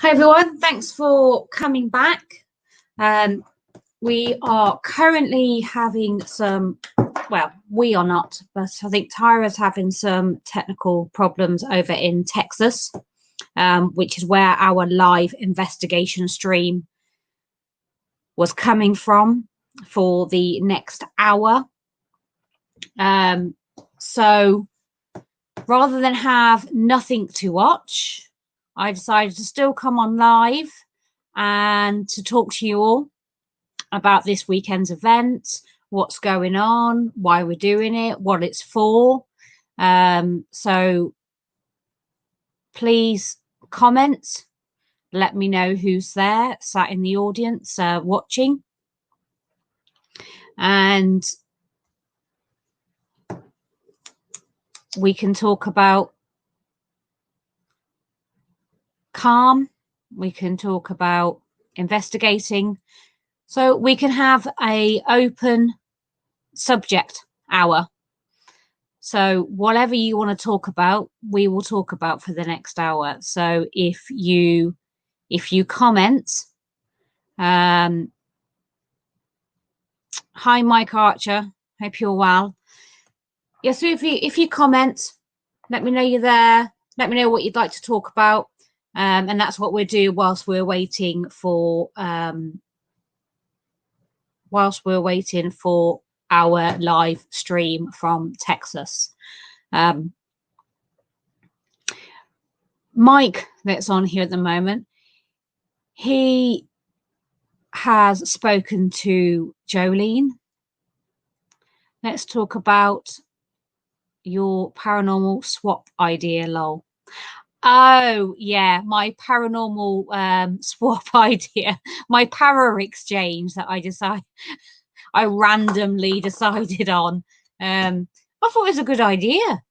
Hi everyone, thanks for coming back. We are currently having some, well, we are not, but I think Tyra's having some technical problems over in Texas, which is where our live investigation stream was coming from for the next hour. So rather than have nothing to watch, I decided to still come on live and to talk to you all about this weekend's event, what's going on, why we're doing it, what it's for. So please comment, let me know who's there, sat in the audience watching. And we can talk about calm, we can talk about investigating, so we can have a open subject hour. So whatever you want to talk about, we will talk about for the next hour. So if you comment, hi Mike Archer, hope you're well. Yeah, so if you comment, let me know you're there, let me know what you'd like to talk about. And that's what we'll do whilst we're waiting for our live stream from Texas. Mike, that's on here at the moment, he has spoken to Jolene. Let's talk about your paranormal swap idea, lol. Oh yeah, my paranormal swap idea, my para exchange that I randomly decided on. I thought it was a good idea.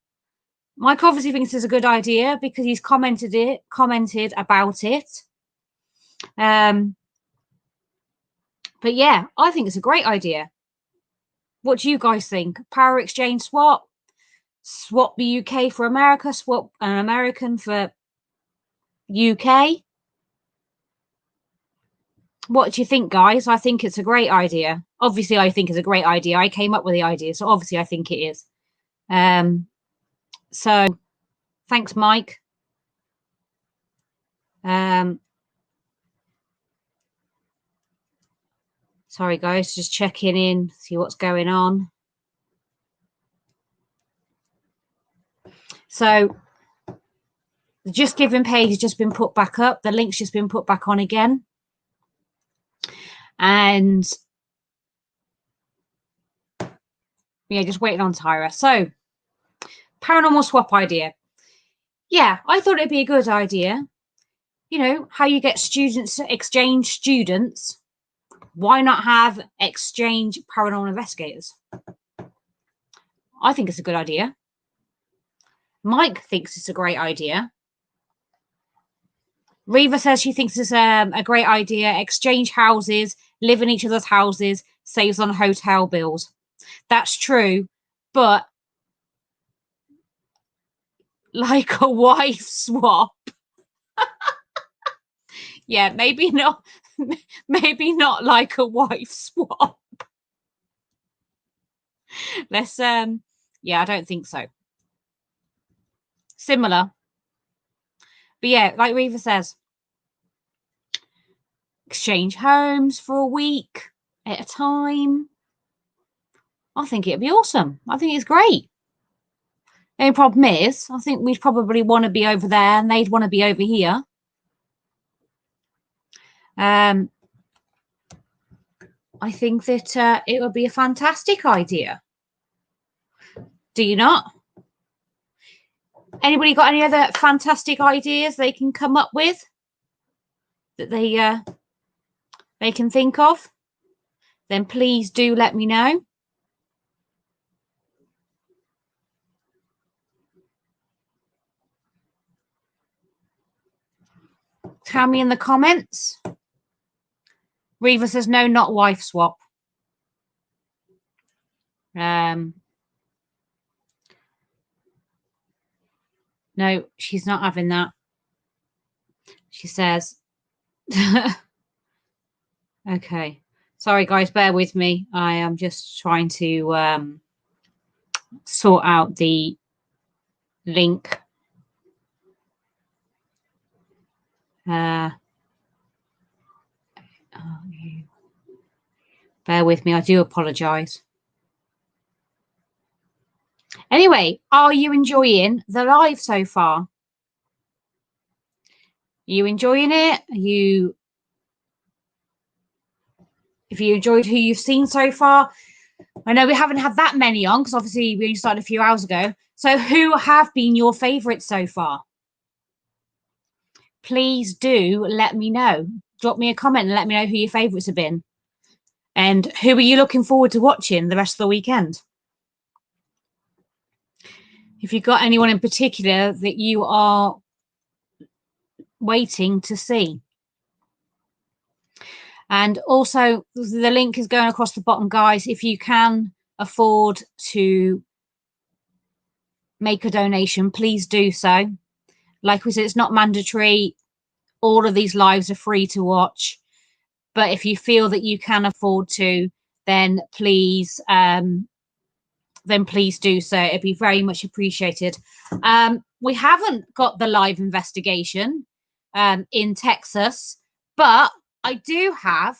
Mike obviously thinks it's a good idea because he's commented about it. But yeah, I think it's a great idea. What do you guys think? Power exchange swap the UK for America, swap an American for UK. What do you think, guys? I think it's a great idea. Obviously, I think it's a great idea. I came up with the idea, so obviously I think it is. So thanks, Mike. Sorry, guys, just checking in, see what's going on. So the Just Giving page has just been put back up. The link's just been put back on again. And yeah, just waiting on Tyra. So paranormal swap idea. Yeah, I thought it'd be a good idea. You know, how you get students, exchange students. Why not have exchange paranormal investigators? I think it's a good idea. Mike thinks it's a great idea. Reva says she thinks it's a great idea. Exchange houses, live in each other's houses, saves on hotel bills. That's true, but like a wife swap. Yeah, maybe not like a wife swap. Let's yeah, I don't think so. Similar. But yeah, like Reva says, exchange homes for a week at a time. I think it'd be awesome. I think it's great. The only problem is, I think we'd probably want to be over there and they'd want to be over here. I think that it would be a fantastic idea. Do you not? Anybody got any other fantastic ideas they can come up with that they can think of? Then please do let me know. Tell me in the comments. Reva says no, not wife swap. No, she's not having that. She says, okay. Sorry, guys, bear with me. I am just trying to sort out the link. Bear with me. I do apologize. Anyway, are you enjoying the live so far? Are you enjoying it? If you enjoyed who you've seen so far? I know we haven't had that many on because obviously we only started a few hours ago. So who have been your favourites so far? Please do let me know. Drop me a comment and let me know who your favourites have been. And who are you looking forward to watching the rest of the weekend? If you've got anyone in particular that you are waiting to see. And also the link is going across the bottom, guys. If you can afford to make a donation, please do so. Like we said, it's not mandatory. All of these lives are free to watch. But if you feel that you can afford to, then please do so. It'd be very much appreciated. We haven't got the live investigation in Texas, but I do have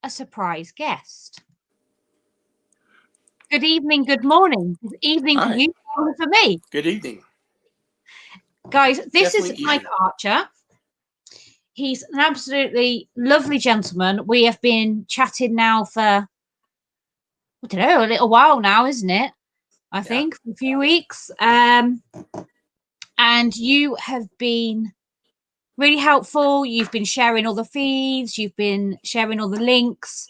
a surprise guest. Good evening, good morning. Good evening for you, morning for me. Good evening. Guys, this is Mike Archer. He's an absolutely lovely gentleman. We have been chatting now for, I don't know, a little while now, isn't it? I think a few weeks. And you have been really helpful. You've been sharing all the feeds. You've been sharing all the links.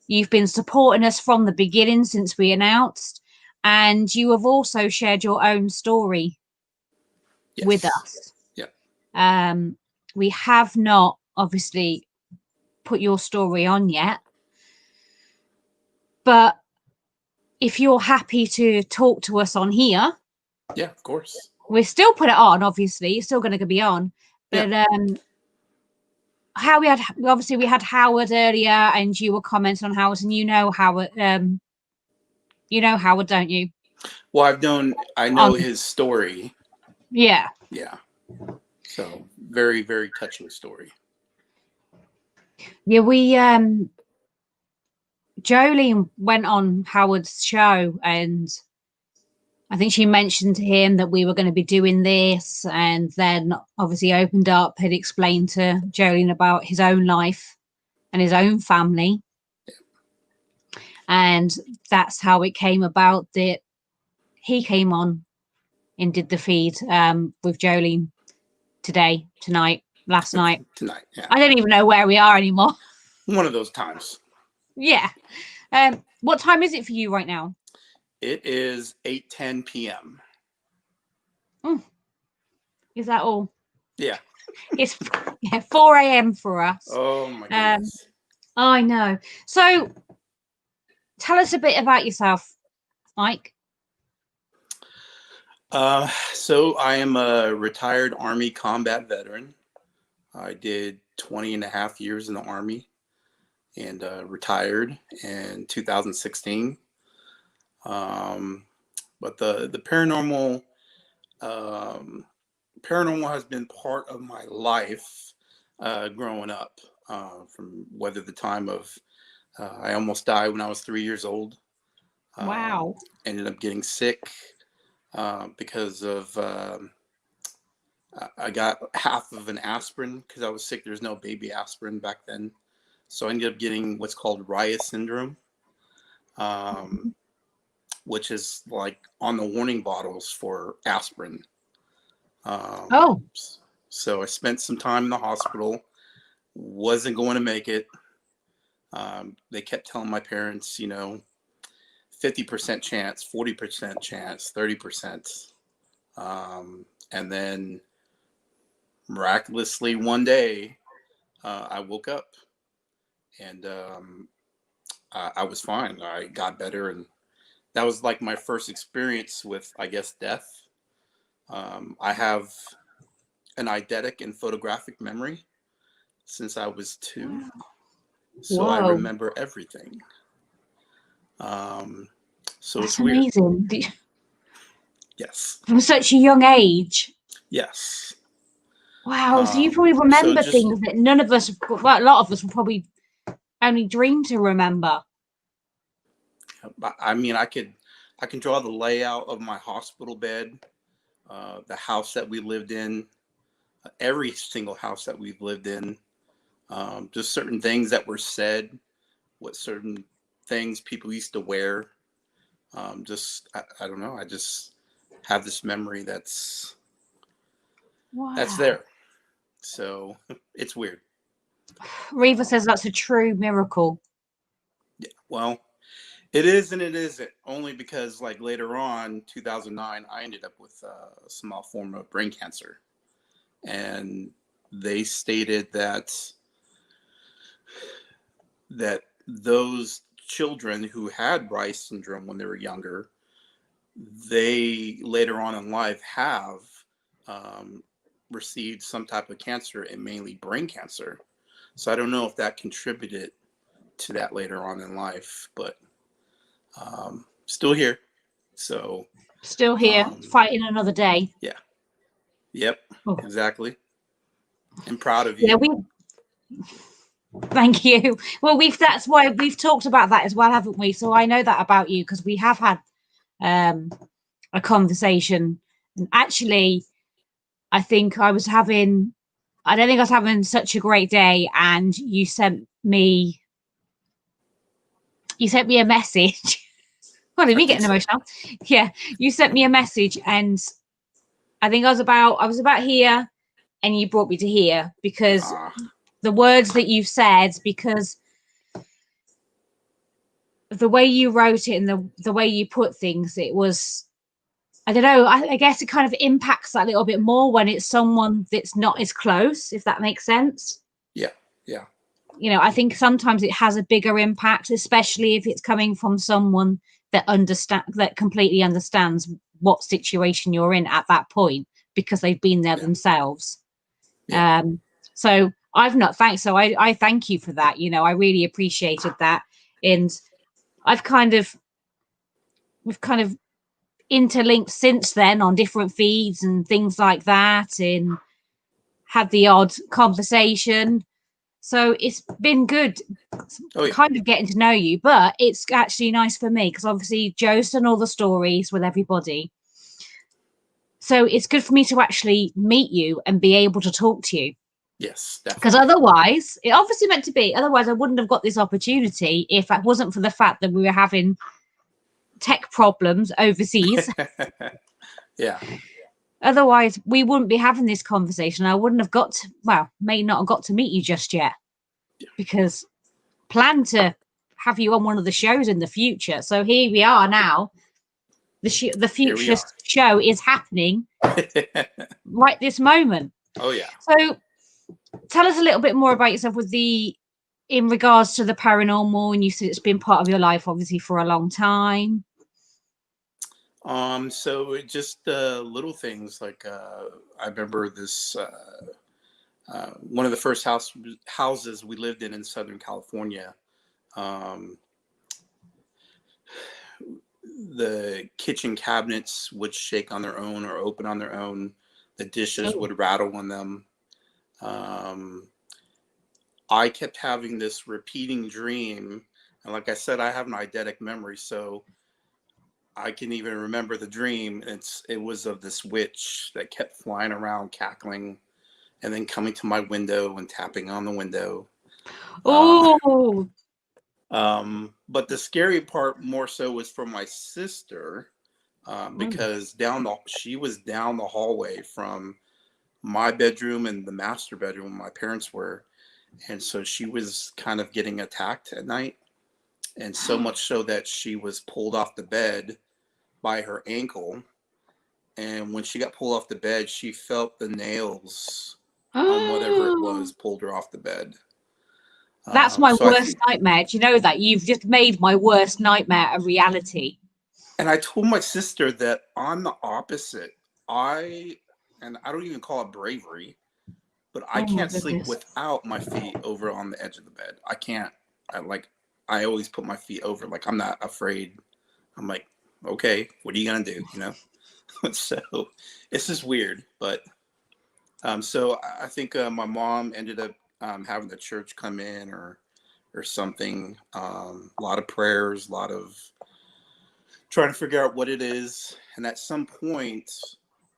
You've been supporting us from the beginning since we announced. And you have also shared your own story with us. Yeah. We have not obviously put your story on yet. But if you're happy to talk to us on here. Yeah, of course. We still put it on, obviously. It's still going to be on. But how we had Howard earlier, and you were commenting on Howard, and you know Howard, don't you? Well, I know his story. Yeah. Yeah. So very, very touching story. Yeah, Jolene went on Howard's show, and I think she mentioned to him that we were going to be doing this, and then obviously opened up, had explained to Jolene about his own life and his own family. And that's how it came about that he came on and did the feed with Jolene last night. Tonight, yeah. I don't even know where we are anymore. One of those times. Yeah. What time is it for you right now? It is 8:10 p.m. Is that all? Yeah. It's 4 a.m. for us. Oh my goodness. I know. So tell us a bit about yourself, Mike. So I am a retired Army combat veteran. I did 20 and a half years in the Army and retired in 2016. But the paranormal has been part of my life growing up, from whether the time of I almost died when I was 3 years old. Wow. Ended up getting sick because of I got half of an aspirin because I was sick. There's no baby aspirin back then. So I ended up getting what's called Raya syndrome, which is like on the warning bottles for aspirin. So I spent some time in the hospital, wasn't going to make it. They kept telling my parents, 50% chance, 40% chance, 30%. And then miraculously one day, I woke up and I was fine. I got better, and that was like my first experience with, I guess, death. I have an eidetic and photographic memory since I was 2. So I Whoa. remember everything. So That's it's weird. amazing. Yes. From such a young age. Yes. Wow. So you probably So remember just, things that none of us, well, a lot of us will probably only dream to remember. I mean, I can draw the layout of my hospital bed, the house that we lived in, every single house that we've lived in, just certain things that were said, what certain things people used to wear. I don't know. I just have this memory that's Wow. there. So it's weird. Reva says that's a true miracle. Yeah. Well, it is and it isn't. Only because, like, later on, 2009, I ended up with a small form of brain cancer, and they stated that those children who had Bryce syndrome when they were younger, they later on in life have received some type of cancer, and mainly brain cancer. So I don't know if that contributed to that later on in life, but still here. So Still here, fighting another day. yeah. Yep. Oh. Exactly. I'm proud of you. Yeah, thank you. Well, that's why we've talked about that as well, haven't we? So I know that about you because we have had a conversation. And actually, I don't think I was having such a great day, and you sent me a message. Well, me getting emotional. Yeah, you sent me a message, and I think I was about here, and you brought me to here because the words that you've said, because the way you wrote it and the way you put things, it was, I don't know, I guess it kind of impacts that a little bit more when it's someone that's not as close, if that makes sense. Yeah. Yeah. You know, I think sometimes it has a bigger impact, especially if it's coming from someone that completely understands what situation you're in at that point because they've been there themselves. Yeah. So I thank you for that. You know, I really appreciated that. And we've kind of interlinked since then on different feeds and things like that, and had the odd conversation. So it's been good kind of getting to know you, but it's actually nice for me because obviously Joe's done all the stories with everybody. So it's good for me to actually meet you and be able to talk to you. Yes, because definitely. otherwise it obviously meant to be, otherwise I wouldn't have got this opportunity if it wasn't for the fact that we were having tech problems overseas. Yeah. Otherwise we wouldn't be having this conversation. I wouldn't have may not have got to meet you just yet, because plan to have you on one of the shows in the future. So here we are now. The future show is happening right this moment. Oh yeah. So tell us a little bit more about yourself in regards to the paranormal, and you said it's been part of your life obviously for a long time. So it just little things like I remember this one of the first houses we lived in Southern California. The kitchen cabinets would shake on their own or open on their own. The dishes would rattle on them. I kept having this repeating dream, and like I said, I have an eidetic memory, so I can even remember the dream. It was of this witch that kept flying around, cackling, and then coming to my window and tapping on the window. Oh. But the scary part more so was for my sister, because she was down the hallway from my bedroom and the master bedroom where my parents were. And so she was kind of getting attacked at night. And so much so that she was pulled off the bed by her ankle. And when she got pulled off the bed, she felt the nails on whatever it was pulled her off the bed. That's my worst nightmare. Do you know that? You've just made my worst nightmare a reality. And I told my sister that I'm the opposite. I and I don't even call it bravery, but I Oh my can't sleep goodness. without my feet over on the edge of the bed. I can't. I always put my feet over. Like, I'm not afraid. I'm like, okay, what are you gonna do? You know. So it's just weird, but so I think my mom ended up having the church come in or something. A lot of prayers, a lot of trying to figure out what it is, and at some point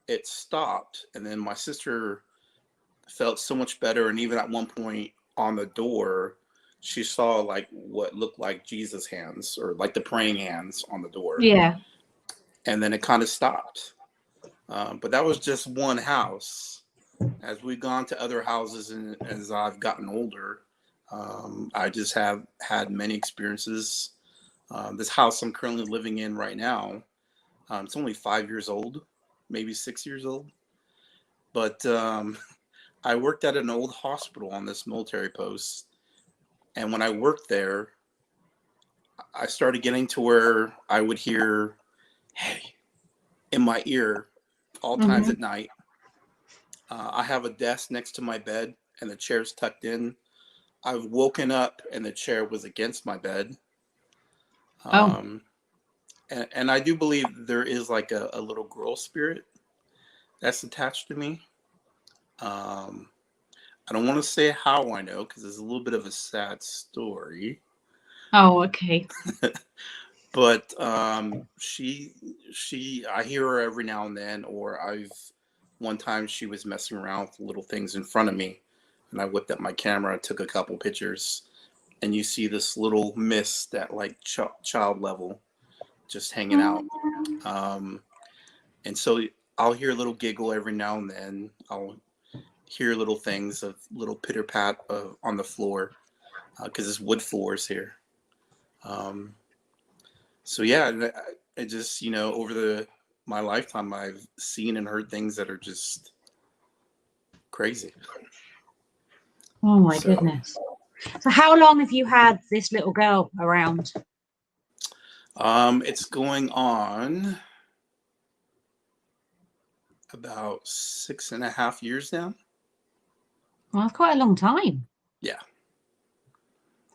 it stopped, and then my sister felt so much better, and even at one point on the door she saw like what looked like Jesus hands or like the praying hands on the door, Yeah. and then it kind of stopped. But that was just one house. As we've gone to other houses and as I've gotten older, I just have had many experiences. This house I'm currently living in right now, it's only 5 years old, maybe 6 years old. But I worked at an old hospital on this military post. And when I worked there, I started getting to where I would hear, hey, in my ear all times at night. I have a desk next to my bed and the chair's tucked in. I've woken up and the chair was against my bed. Oh. And I do believe there is like a little girl spirit that's attached to me. Um, I don't want to say how I know because it's a little bit of a sad story. Oh, okay. But I hear her every now and then, or one time she was messing around with little things in front of me, and I whipped up my camera and took a couple pictures, and you see this little mist at like child level just hanging out. And so I'll hear a little giggle every now and then. I'll hear little things of little pitter pat on the floor because it's wood floors here. So yeah, it just, over my lifetime, I've seen and heard things that are just crazy. Oh my So goodness. So how long have you had this little girl around? it's going on about 6.5 years now. Well, that's quite a long time. Yeah.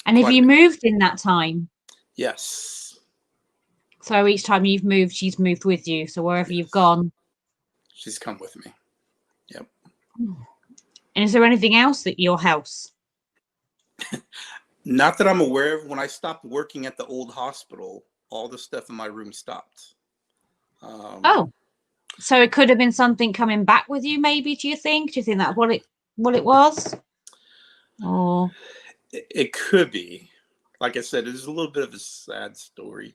And have Quite a you bit. moved in that time? Yes. So each time you've moved, she's moved with you. So wherever you've gone. She's come with me. Yep. And is there anything else at your house? Not that I'm aware of. When I stopped working at the old hospital, all the stuff in my room stopped. Oh, so it could have been something coming back with you, maybe, do you think? Do you think that's what it was? Or it could be. Like I said, there's a little bit of a sad story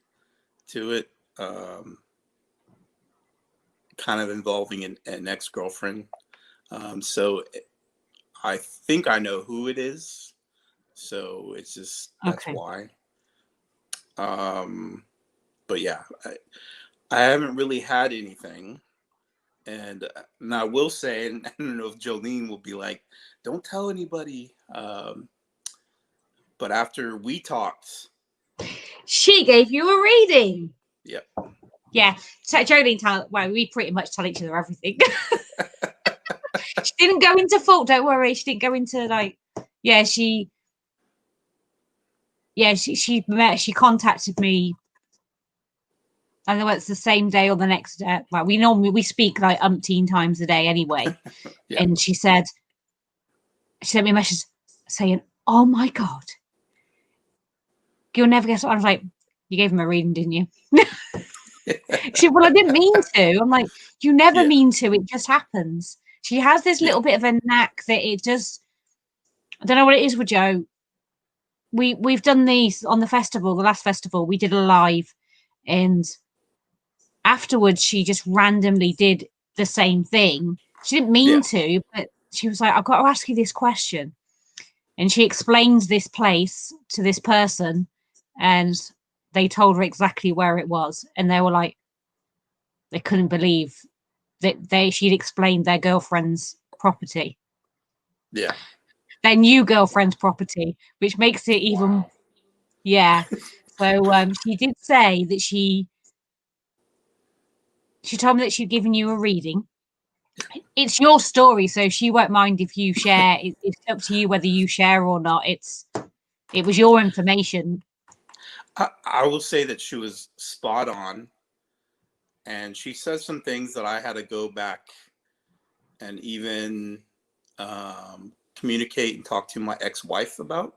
to it. Kind of involving an ex-girlfriend. So I think I know who it is. So it's just, that's okay. why. But yeah, I haven't really had anything. And I will say, and I don't know if Jolene will be like, don't tell anybody. But after we talked, She gave you a reading. yep. Yeah. So Jolene, well, we pretty much tell each other everything. She didn't go into fault, don't worry. She didn't go into like, yeah, she contacted me. I know it's the same day or the next day. Like we speak like umpteen times a day anyway. Yeah. And she sent me a message saying, "Oh my God, you'll never guess what." I was like, "You gave him a reading, didn't you?" She said, "Well, I didn't mean to." I'm like, "You never Yeah. mean to. It just happens." She has this little bit of a knack that it just. I don't know what it is with Joe. We've done these on the festival, the last festival. We did a live, and afterwards she just randomly did the same thing. She didn't mean Yeah. to, but she was like, "I've got to ask you this question." And she explains this place to this person, and they told her exactly where it was. And they were like, they couldn't believe that she'd explained their girlfriend's property. Yeah. Their new girlfriend's property, which makes it even, Wow. yeah. So she did say that she told me that she'd given you a reading, it's your story, so she won't mind if you share. It's up to you whether you share or not. It was your information. I will say that she was spot on, and she said some things that I had to go back and even communicate and talk to my ex-wife about,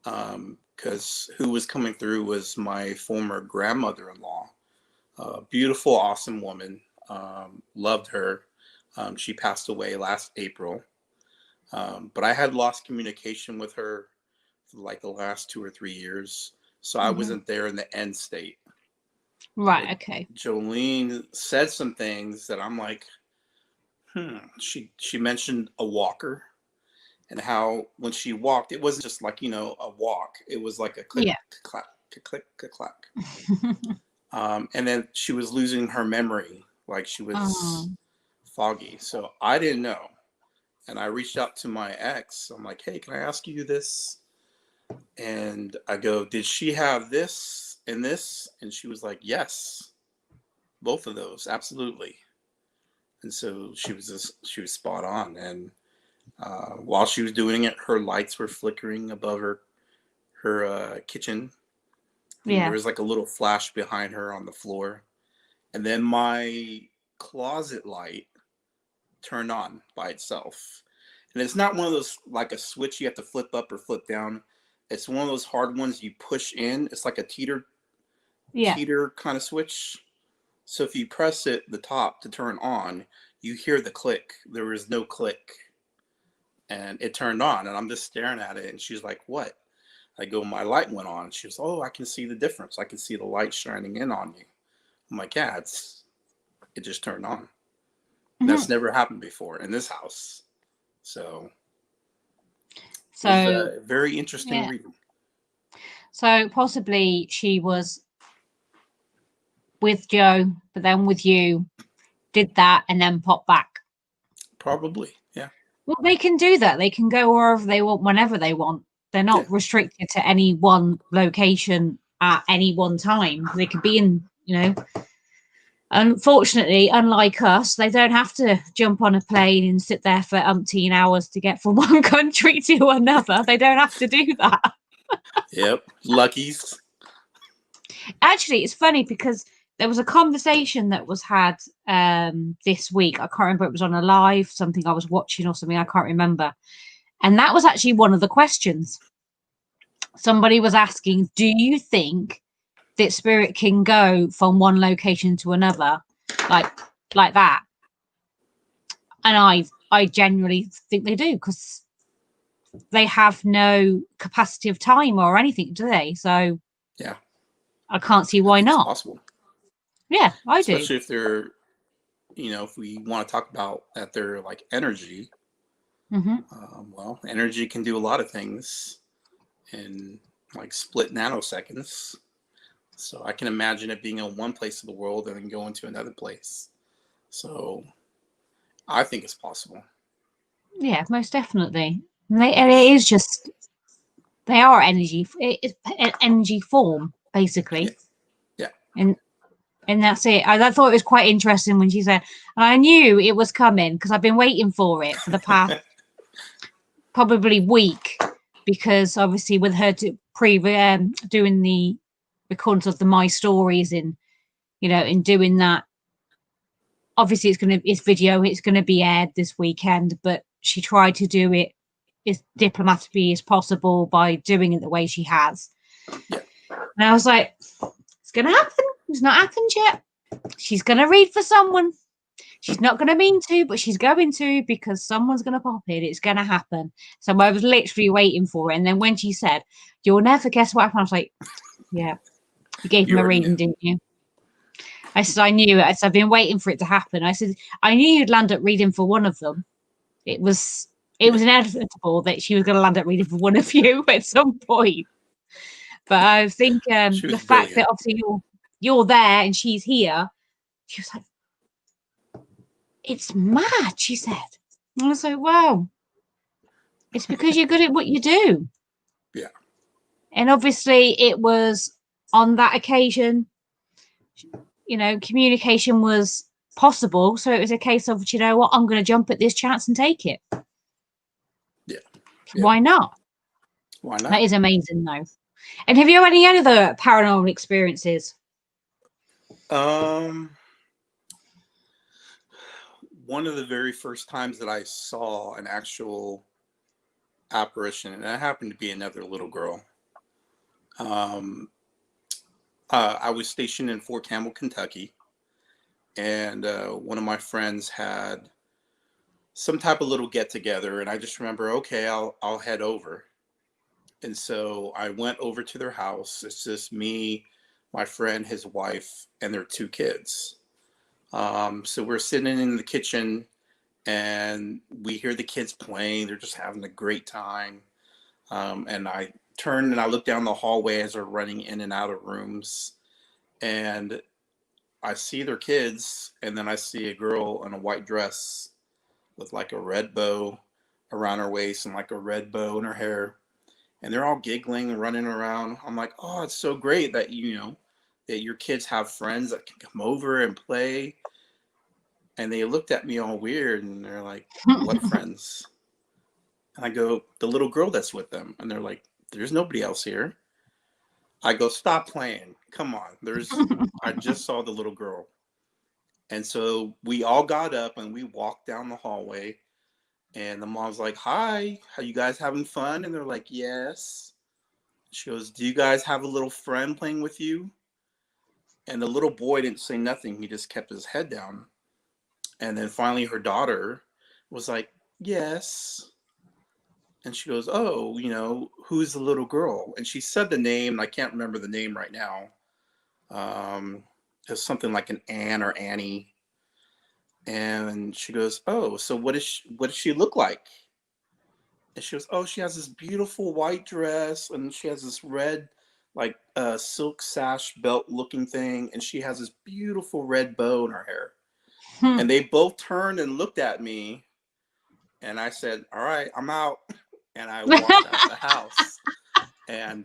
because who was coming through was my former grandmother-in-law, beautiful, awesome woman. Loved her. She passed away last April, but I had lost communication with her for like the last 2 or 3 years, so I wasn't there in the end state. Right. But Okay. Jolene said some things that I'm like, She mentioned a walker, and how when she walked, it wasn't just like, a walk. It was like a click, Yeah. clack, click, clack. And then she was losing her memory, like she was foggy. So I didn't know. And I reached out to my ex. I'm like, hey, can I ask you this? And I go, did she have this and this? And she was like, yes, both of those, absolutely. And so she was spot on. And while she was doing it, her lights were flickering above her kitchen. And there Yeah. was like a little flash behind her on the floor. And then my closet light turned on by itself. And it's not one of those like a switch you have to flip up or flip down. It's one of those hard ones you push in. It's like a teeter kind of switch. So if you press it, the top to turn on, you hear the click. There was no click. And it turned on, and I'm just staring at it. And she's like, what? I go, my light went on. She was, oh, I can see the difference. I can see the light shining in on you. I'm like, yeah, it just turned on. That's never happened before in this house. So it was a very interesting reading. So possibly she was with Joe, but then with you, did that, and then popped back. Probably, yeah. Well, they can do that. They can go wherever they want, whenever they want. They're not restricted to any one location at any one time. They could be in, Unfortunately, unlike us, they don't have to jump on a plane and sit there for umpteen hours to get from one country to another. They don't have to do that. Yep, luckies. Actually, it's funny because there was a conversation that was had this week. I can't remember, it was on a live, something I was watching or something, I can't remember. And that was actually one of the questions. Somebody was asking, do you think that spirit can go from one location to another like that? And I genuinely think they do, because they have no capacity of time or anything, do they? So yeah, I can't see why not. It's possible. Yeah, I do. Especially if they're, if we want to talk about that they're like energy. Well, energy can do a lot of things in like split nanoseconds. So I can imagine it being in one place of the world and then going to another place. So I think it's possible. Yeah, most definitely. And it is just, they are energy. It's an energy form, basically. Yeah. And that's it. I thought it was quite interesting when she said, and I knew it was coming because I've been waiting for it for the past probably week, because obviously with her doing the recordings of the My Stories in doing that, obviously it's video, it's going to be aired this weekend, but she tried to do it as diplomatically as possible by doing it the way she has. Yeah. And I was like, it's going to happen. It's not happened yet. She's going to read for someone. She's not going to mean to, but she's going to, because someone's going to pop in. It's going to happen. So I was literally waiting for it. And then when she said, you'll never guess what happened, I was like, yeah, you gave him a reading, didn't you? I said, I knew it. I said, I've been waiting for it to happen. I said, I knew you'd land up reading for one of them. It was inevitable that she was going to land up reading for one of you at some point. But I think the fact that obviously you're there and she's here, she was like, it's mad, she said. And I was like, wow, it's because you're good at what you do. Yeah. And obviously it was on that occasion, communication was possible. So it was a case of, you know what, I'm going to jump at this chance and take it. Yeah. Why not? Why That not? is amazing, though. And have you had any other paranormal experiences? One of the very first times that I saw an actual apparition, and that happened to be another little girl. I was stationed in Fort Campbell, Kentucky, and one of my friends had some type of little get together, and I just remember, okay, I'll head over. And so I went over to their house. It's just me, my friend, his wife, and their two kids. So we're sitting in the kitchen, and we hear the kids playing. They're just having a great time. And I turn and I look down the hallway as they're running in and out of rooms, and I see their kids, and then I see a girl in a white dress with like a red bow around her waist and like a red bow in her hair, and they're all giggling and running around. I'm like, oh, it's so great that that your kids have friends that can come over and play. And they looked at me all weird, and they're like, what friends? And I go, the little girl that's with them. And they're like, there's nobody else here. I go, stop playing. Come on. I just saw the little girl. And so we all got up and we walked down the hallway. And the mom's like, hi, are you guys having fun? And they're like, yes. She goes, do you guys have a little friend playing with you? And the little boy didn't say nothing. He just kept his head down. And then finally her daughter was like, yes. And she goes, oh, who's the little girl? And she said the name, and I can't remember the name right now. It's something like an Ann or Annie. And she goes, oh, so what does she look like? And she goes, oh, she has this beautiful white dress, and she has this red, like silk sash belt looking thing, and she has this beautiful red bow in her hair. And they both turned and looked at me, and I said, all right, I'm out. And I walked out the house. And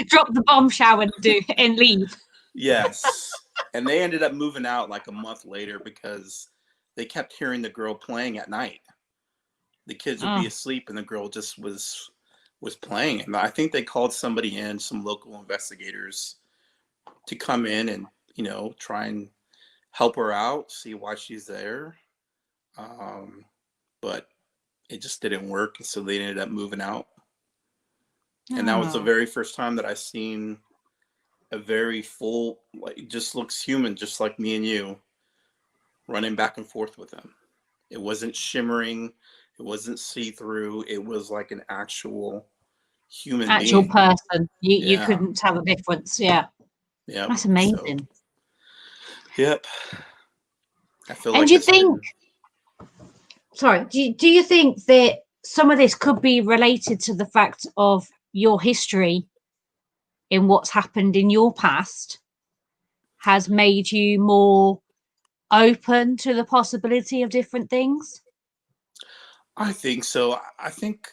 drop the bombshell and leave. yes. And they ended up moving out like a month later because they kept hearing the girl playing at night. The kids would be asleep and the girl just was playing. And I think they called somebody in, some local investigators, to come in and try and help her out, see why she's there. But it just didn't work, so they ended up moving out. And that was the very first time that I seen a very full, like, just looks human, just like me and you, running back and forth with them. It wasn't shimmering, it wasn't see-through, it was like an actual human Actual being. person. You Yeah. couldn't tell the difference. Yeah. Yep. That's amazing. So, yep. I feel And like you think, sorry, do you think that some of this could be related to the fact of your history in what's happened in your past has made you more open to the possibility of different things? I think so. I think,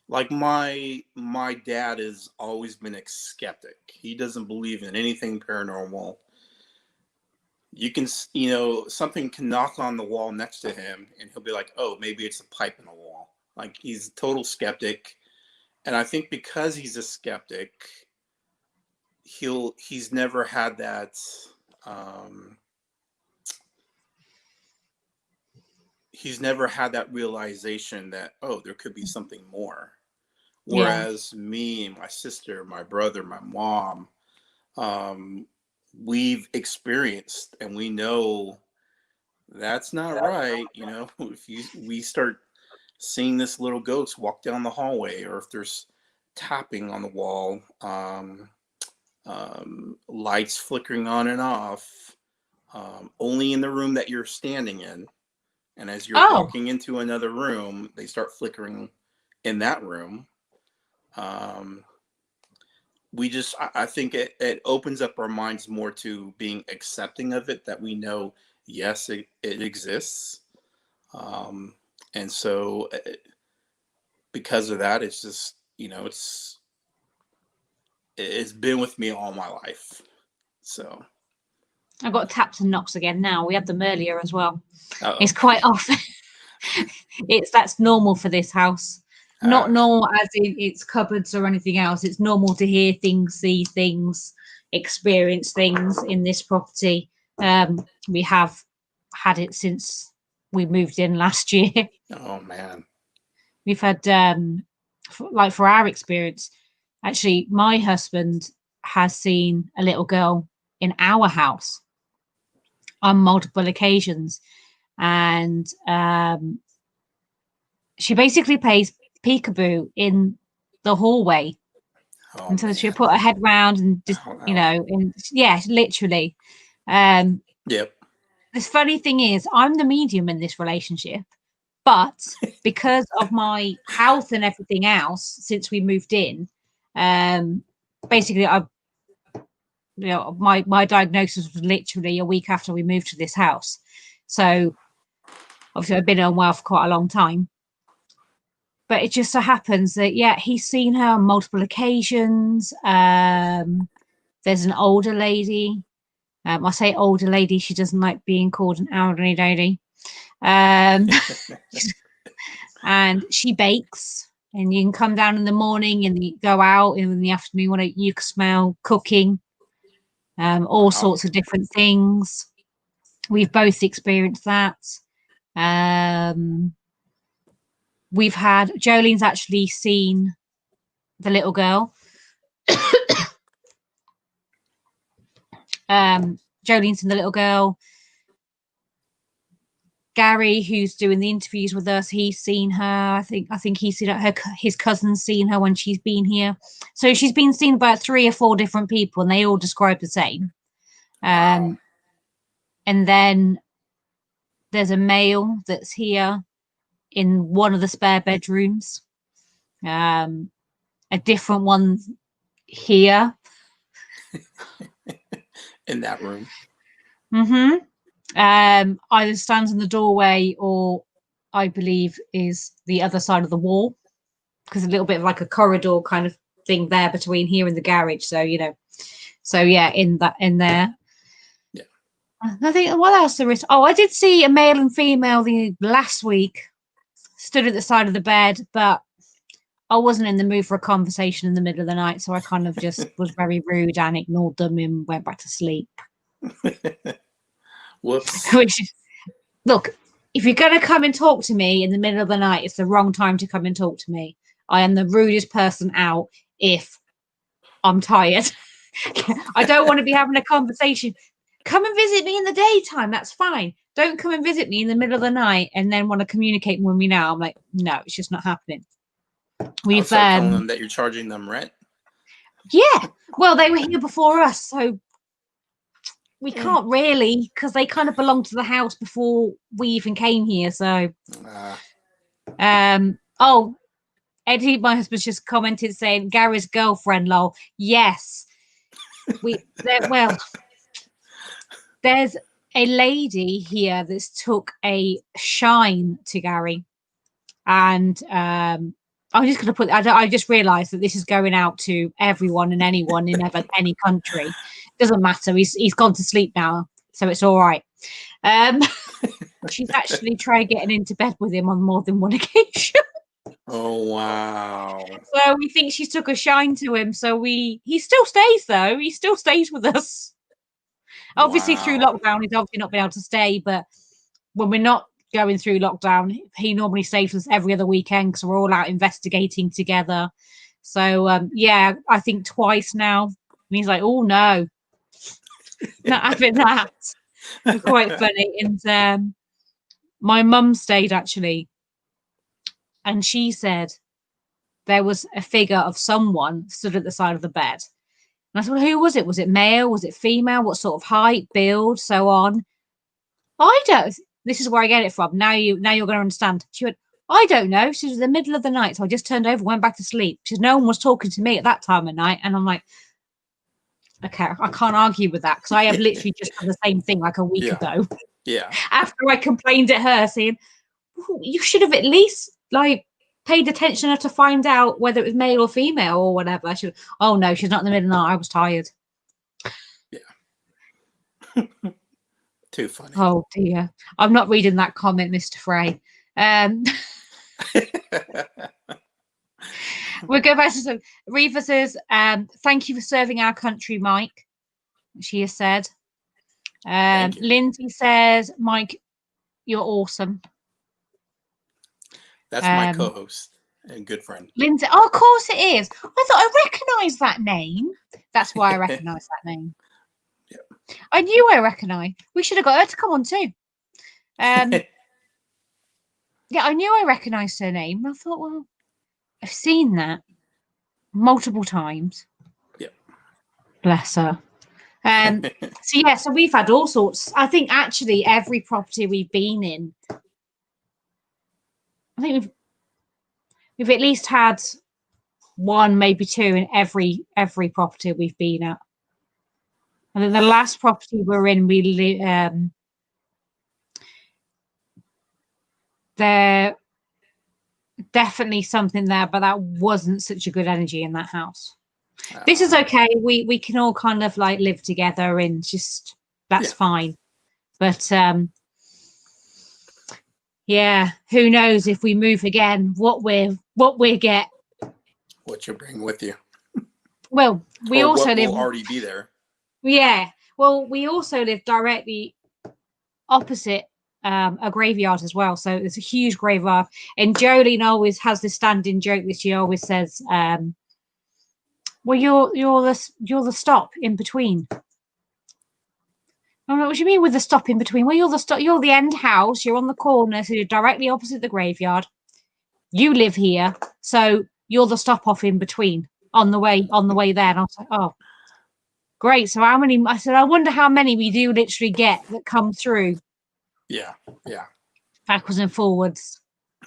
like my dad has always been a skeptic. He doesn't believe in anything paranormal. You can, something can knock on the wall next to him and he'll be like, oh, maybe it's a pipe in the wall. Like, he's a total skeptic. And I think because he's a skeptic, he's never had that, realization that, oh, there could be something more. Whereas me, my sister, my brother, my mom, we've experienced and we know that's not right. If we start seeing this little ghost walk down the hallway, or if there's tapping on the wall, lights flickering on and off, only in the room that you're standing in. And as you're walking into another room, they start flickering in that room. I think it opens up our minds more to being accepting of it, that we know, yes, it exists. And so because of that, it's just, it's been with me all my life. So I've got taps and knocks again now. We had them earlier as well. Uh-oh. It's quite often. That's normal for this house. Not normal as in it's cupboards or anything else. It's normal to hear things, see things, experience things in this property. We have had it since we moved in last year. Oh man. We've had for our experience, actually my husband has seen a little girl in our house on multiple occasions, and she basically plays peekaboo in the hallway. Oh, And so man. she'll put her head round and just, you know, and yeah, literally. Yep. The funny thing is, I'm the medium in this relationship, but because of my health and everything else since we moved in, basically, my diagnosis was literally a week after we moved to this house. So obviously, I've been unwell for quite a long time. But it just so happens that, yeah, he's seen her on multiple occasions. There's an older lady. I say older lady. She doesn't like being called an elderly lady. And she bakes. And you can come down in the morning and you go out in the afternoon when you can smell cooking, all sorts of different things. We've both experienced that. We've had Jolene's actually seen the little girl. Jolene's seen the little girl. Gary, who's doing the interviews with us, he's seen her. I think he's seen her. His cousin's seen her when she's been here. So she's been seen by 3 or 4 different people, and they all describe the same. Wow. And then there's a male that's here in one of the spare bedrooms. A different one here. In that room. Mm-hmm. Either stands in the doorway or I believe is the other side of the wall, because a little bit of like a corridor kind of thing there between here and the garage. So, you know, so yeah, in there. Yeah. I think what else there is. Oh, I did see a male and female the last week stood at the side of the bed, but I wasn't in the mood for a conversation in the middle of the night, so I kind of just was very rude and ignored them and went back to sleep. Whoops. Look, if you're going to come and talk to me in the middle of the night, it's the wrong time to come and talk to me. I am the rudest person out if I'm tired. I don't want to be having a conversation. Come and visit me in the daytime. That's fine. Don't come and visit me in the middle of the night and then want to communicate with me now. I'm like, no, it's just not happening. We've telling them that you're charging them rent. Yeah. Well, they were here before us, so we can't really, because they kind of belonged to the house before we even came here. So, oh, Eddie, my husband, just commented saying Gary's girlfriend. Lol. Yes, well, there's a lady here that's took a shine to Gary, and I'm just going to put. I just realised that this is going out to everyone and anyone in any country. Doesn't matter. He's gone to sleep now, so it's all right. She's actually tried getting into bed with him on more than one occasion. Oh wow! So we think she took a shine to him. So he still stays though. He still stays with us. Obviously through lockdown, he's obviously not been able to stay. But when we're not going through lockdown, he normally stays with us every other weekend because we're all out investigating together. So yeah, I think twice now. And he's like, oh no, not having that. It's quite funny. And my mum stayed actually, and she said there was a figure of someone stood at the side of the bed. And I said, well, who was it? Was it male? Was it female? What sort of height, build, so on? I don't. This is where I get it from. Now you're going to understand. She went, I don't know. She was in the middle of the night, so I just turned over, went back to sleep. She said, no one was talking to me at that time of night. And I'm like, okay, I can't argue with that because I have literally just done the same thing like a week ago. Yeah. After I complained at her saying, you should have at least like paid attention to find out whether it was male or female or whatever. Oh no, she's not in the middle of the night. I was tired. Yeah. Too funny. Oh dear. I'm not reading that comment, Mr. Frey. We'll go back to some. Reva says, thank you for serving our country, Mike. She has said. Lindsay says, Mike, you're awesome. That's my co-host and good friend. Lindsay, oh, of course it is. I thought I recognised that name. That's why I recognise that name. Yep. I knew I recognised. We should have got her to come on too. Yeah, I knew I recognised her name. I thought, well, I've seen that multiple times. Yep. Bless her. So yeah, so we've had all sorts. I think actually every property we've been in, I think we've at least had one, maybe two in every property we've been at. And then the last property we're in, there definitely something there, but that wasn't such a good energy in that house. This is okay. We can all kind of like live together and just that's fine. But yeah, who knows if we move again, what we get. What you bring with you. Well, we or also live will already be there. Yeah. Well, we also live directly opposite a graveyard as well. So it's a huge graveyard. And Jolene always has this standing joke that she always says, well, you're the stop in between. I'm like, what do you mean with the stop in between? Well, you're the end house. You're on the corner, so you're directly opposite the graveyard. You live here, so you're the stop off in between on the way there. And I was like, oh, great. So how many? I said, I wonder how many we do literally get that come through. Yeah. Backwards and forwards.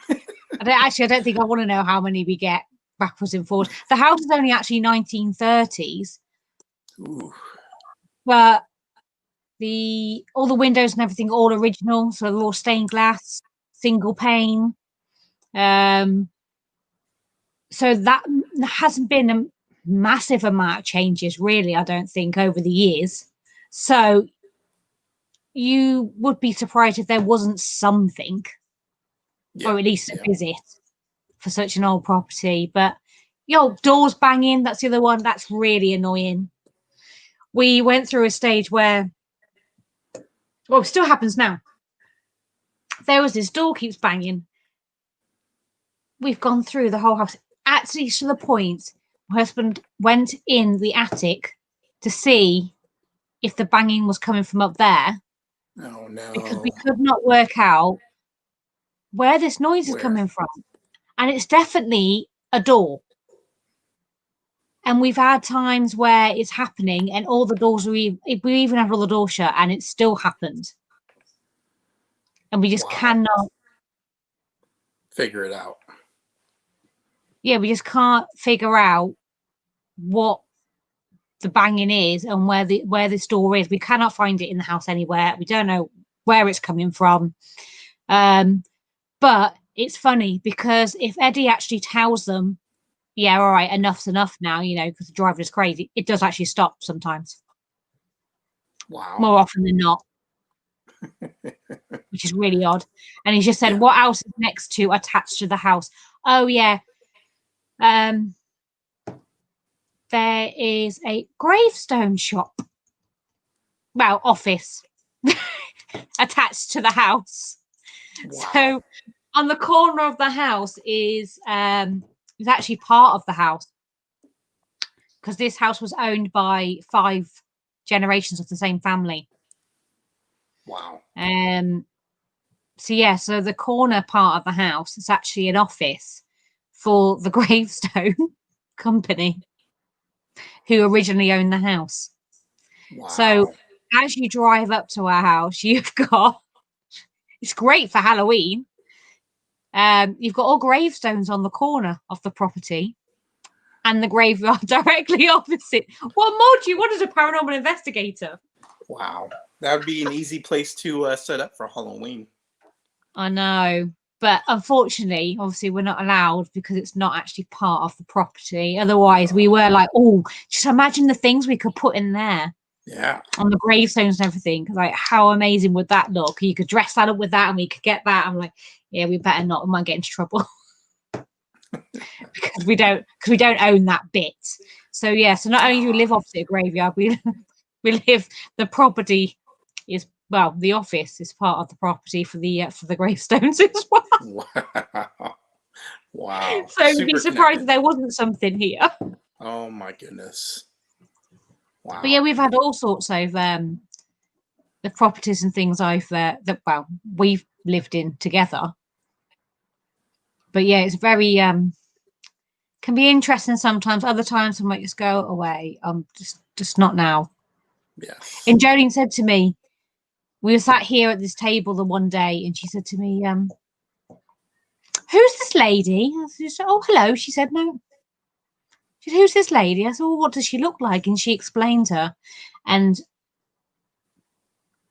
I don't think I want to know how many we get backwards and forwards. The house is only actually 1930s. Ooh. But all the windows and everything all original, so they're all stained glass, single pane. So that hasn't been a massive amount of changes, really, I don't think, over the years. So you would be surprised if there wasn't something, or at least a visit for such an old property. But doors banging, that's the other one. That's really annoying. We went through a stage where, well, it still happens now. There was this door keeps banging. We've gone through the whole house, actually to the point my husband went in the attic to see if the banging was coming from up there. Oh no! Because we could not work out where this noise is coming from, and it's definitely a door. And we've had times where it's happening, and all the doors we even have all the doors shut, and it still happened. And we just cannot figure it out. Yeah, we just can't figure out what the banging is and where this door is. We cannot find it in the house anywhere. We don't know where it's coming from. But it's funny because if Eddie actually tells them, yeah, all right, enough's enough now, because the driver is crazy, it does actually stop sometimes. Wow. More often than not. Which is really odd. And he just said, what else is next to attached to the house? Oh, yeah. There is a gravestone shop. Well, office attached to the house. Wow. So on the corner of the house is actually part of the house, because this house was owned by 5 generations of the same family. Wow. So yeah, so the corner part of the house is actually an office for the gravestone company who originally owned the house. Wow. So as you drive up to our house, you've got, it's great for Halloween. You've got all gravestones on the corner of the property and the graveyard directly opposite. What more do you want as a paranormal investigator? Wow. That would be an easy place to set up for Halloween. I know. But unfortunately, obviously, we're not allowed because it's not actually part of the property. Otherwise, we were like, oh, just imagine the things we could put in there. Yeah. on the gravestones and everything. Like, how amazing would that look? You could dress that up with that, and we could get that. I'm like, yeah, we better not. We might get into trouble because we don't own that bit. So yeah. So not only do we live opposite a graveyard, we live. The property is, well, the office is part of the property for the gravestones as well. Wow. Wow. So you'd be Super surprised connected. if there wasn't something here. Oh my goodness. Wow. But yeah, we've had all sorts of the properties and things we've lived in together. But yeah, it's very can be interesting sometimes. Other times I might just go away. Just not now. Yes. And Jolene said to me, we were sat here at this table the one day, and she said to me, who's this lady? I said, oh, hello. She said, no. She said, who's this lady? I said, well, what does she look like? And she explained her. And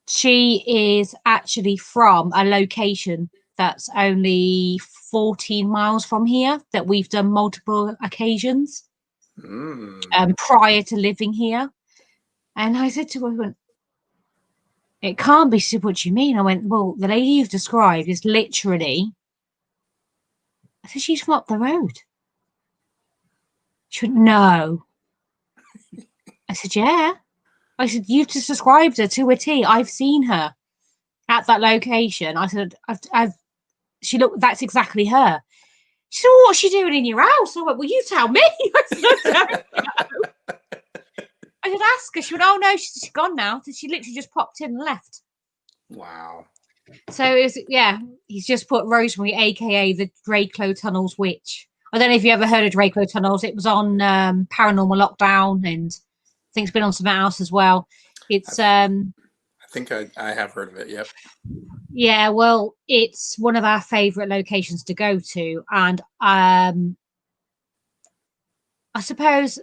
she is actually from a location that's only 14 miles from here, that we've done multiple occasions prior to living here. And I said to her, it can't be. She said, what do you mean? I went, well, the lady you've described is literally, I said, she's from up the road. She went, no. I said, yeah. I said, you've just described her to a T. I've seen her at that location. I said, she looked, that's exactly her. She said, well, what's she doing in your house? I went, well, you tell me. I said, I don't know. I said, ask her. She went, oh, no, she's gone now. So she literally just popped in and left. Wow. So it's, yeah, he's just put Rosemary, aka the Draco Tunnels witch. I don't know if you ever heard of Draco Tunnels. It was on Paranormal Lockdown, and I think it's been on something else as well. It's I think I have heard of it. Yep. yeah, well, it's one of our favorite locations to go to, and I suppose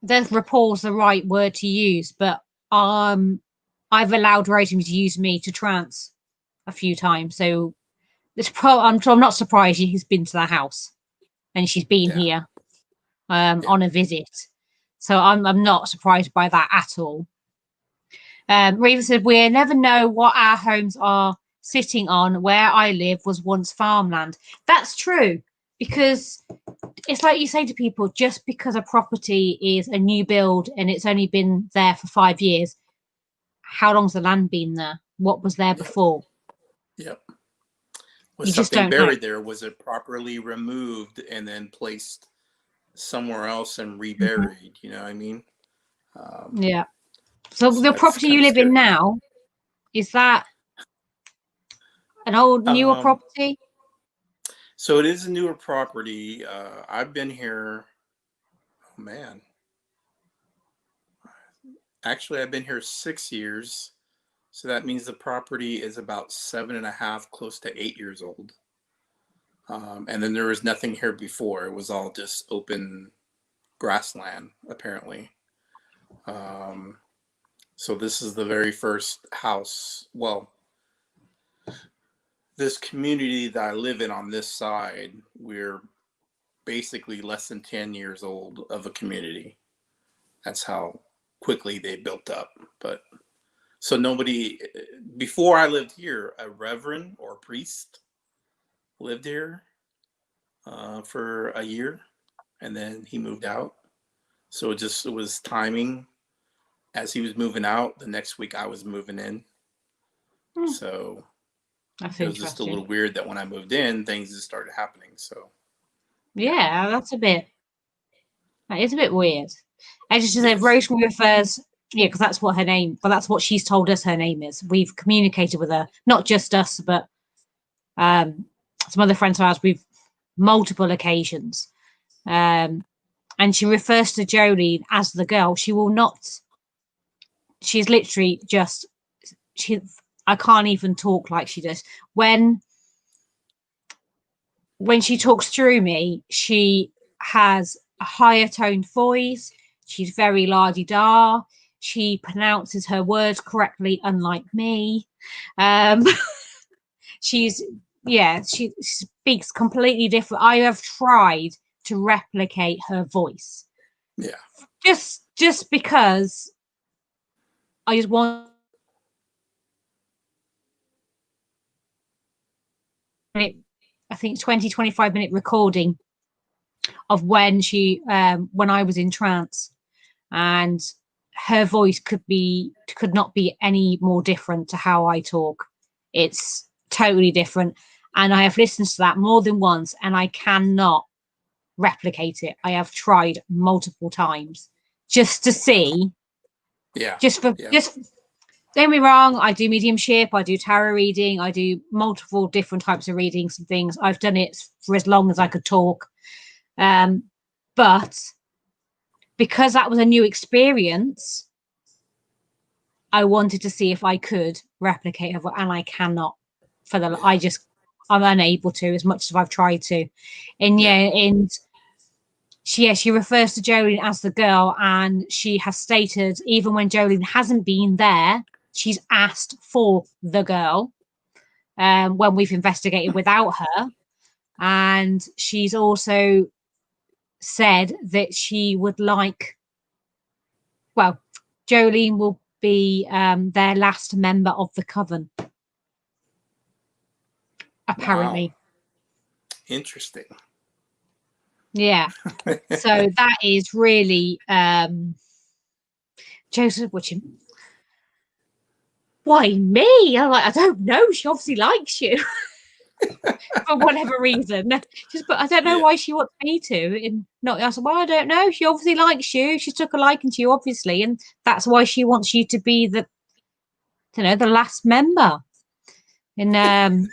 there's rapport's the right word to use, but I've allowed Rosemary to use me to trance a few times, so I'm not surprised she's been to the house and she's been here on a visit. So I'm not surprised by that at all. Reva said, we never know what our homes are sitting on. Where I live was once farmland. That's true, because it's like you say to people, just because a property is a new build and it's only been there for 5 years, how long's the land been there? What was there before? Yep. Was you just something don't buried know. there? Was it properly removed and then placed somewhere else and reburied? You know what I mean? Yeah. So the that's property kind you of live in scary. now, is that an old, newer property? So it is a newer property. I've been here, oh man. Actually, I've been here 6 years. So that means the property is about 7.5, close to 8 years old. And then there was nothing here before. It was all just open grassland, apparently. So this is the very first house. Well, this community that I live in on this side, we're basically less than 10 years old of a community. That's how quickly they built up. But so nobody, before I lived here, a reverend or a priest lived here for a year, and then he moved out. So it was timing. As he was moving out, the next week I was moving in. So That's it was just a interesting. little weird that when I moved in, things just started happening. So yeah, that is a bit weird. I just said Rosemary refers, yeah, because that's what her name, but that's what she's told us her name is. We've communicated with her, not just us, but some other friends of ours. We've multiple occasions, and she refers to Jolene as the girl. She will not. She's literally just she. I can't even talk like she does when she talks through me. She has a higher toned voice. She's very la-di-da. She pronounces her words correctly, unlike me. She's she speaks completely different. I have tried to replicate her voice. yeah, Just just because I just want it, I think 20-25 minute recording of when I was in trance, and her voice could not be any more different to how I talk. It's totally different. And I have listened to that more than once and I cannot replicate it. I have tried multiple times just to see. Yeah. Just don't get me wrong, I do mediumship, I do tarot reading, I do multiple different types of readings and things. I've done it for as long as I could talk. But because that was a new experience, I wanted to see if I could replicate her, and I cannot. I'm unable to, as much as I've tried to. And she refers to Jolene as the girl, and she has stated even when Jolene hasn't been there, she's asked for the girl when we've investigated without her. And she's also said that she would like, well, Jolene will be their last member of the coven, apparently. Wow. Interesting. Yeah. So that is really Joseph watching. Why me? I'm like, I don't know. She obviously likes you for whatever reason. But I don't know why she wants me to. And not, I said, well, I don't know. She obviously likes you. She took a liking to you, obviously, and that's why she wants you to be the last member. And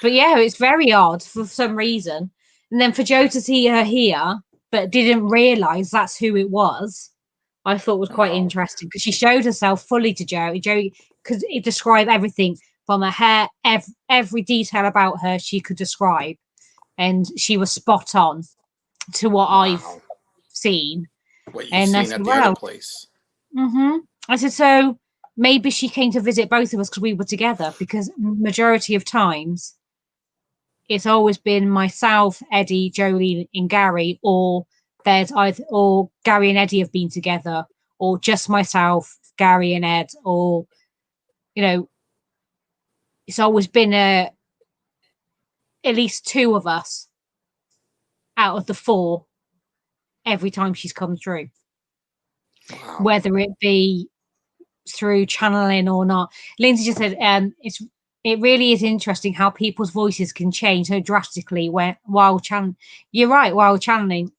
but yeah, it's very odd for some reason. And then for Joe to see her here, but didn't realise that's who it was, I thought was quite interesting, because she showed herself fully to Joe. Joe could describe everything from her hair, every detail about her she could describe. And she was spot on to what I've seen. What you've and seen at the other place. I said, so maybe she came to visit both of us because we were together, because majority of times it's always been myself, Eddie, Jolene, and Gary, or Gary and Eddie have been together, or just myself, Gary and Ed, or it's always been at least two of us out of the four every time she's come through. Wow. Whether it be through channeling or not. Lindsay just said it really is interesting how people's voices can change so drastically while channeling. You're right, while channeling.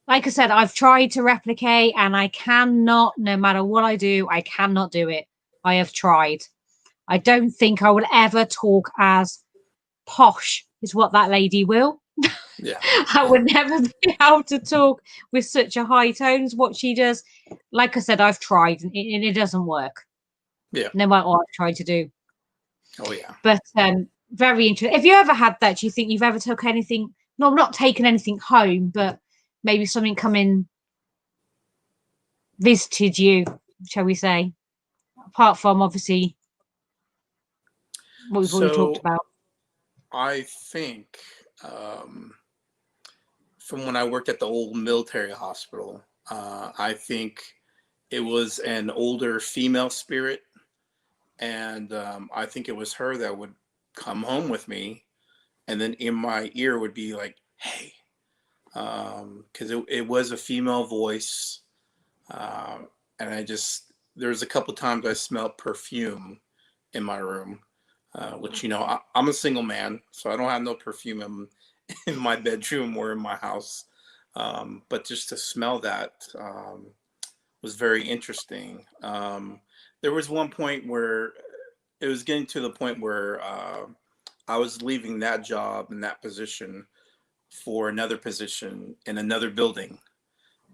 Like I said, I've tried to replicate and I cannot, no matter what I do, I cannot do it. I have tried. I don't think I would ever talk as posh is what that lady will. Yeah. I would never be able to talk with such a high tone as what she does. Like I said, I've tried and it doesn't work. Yeah. No matter what I've tried to do. Oh yeah. But very interesting. Have you ever had that? Do you think you've ever took anything? No, not taken anything home, but maybe something visited you, shall we say? Apart from obviously what we've already talked about. I think from when I worked at the old military hospital, I think it was an older female spirit, and I think it was her that would come home with me, and then in my ear would be like, "Hey," because it was a female voice, and there's a couple times I smelled perfume in my room, which I'm a single man, so I don't have no perfume in my bedroom or in my house, but just to smell that was very interesting. There was one point where it was getting to the point where I was leaving that job and that position for another position in another building,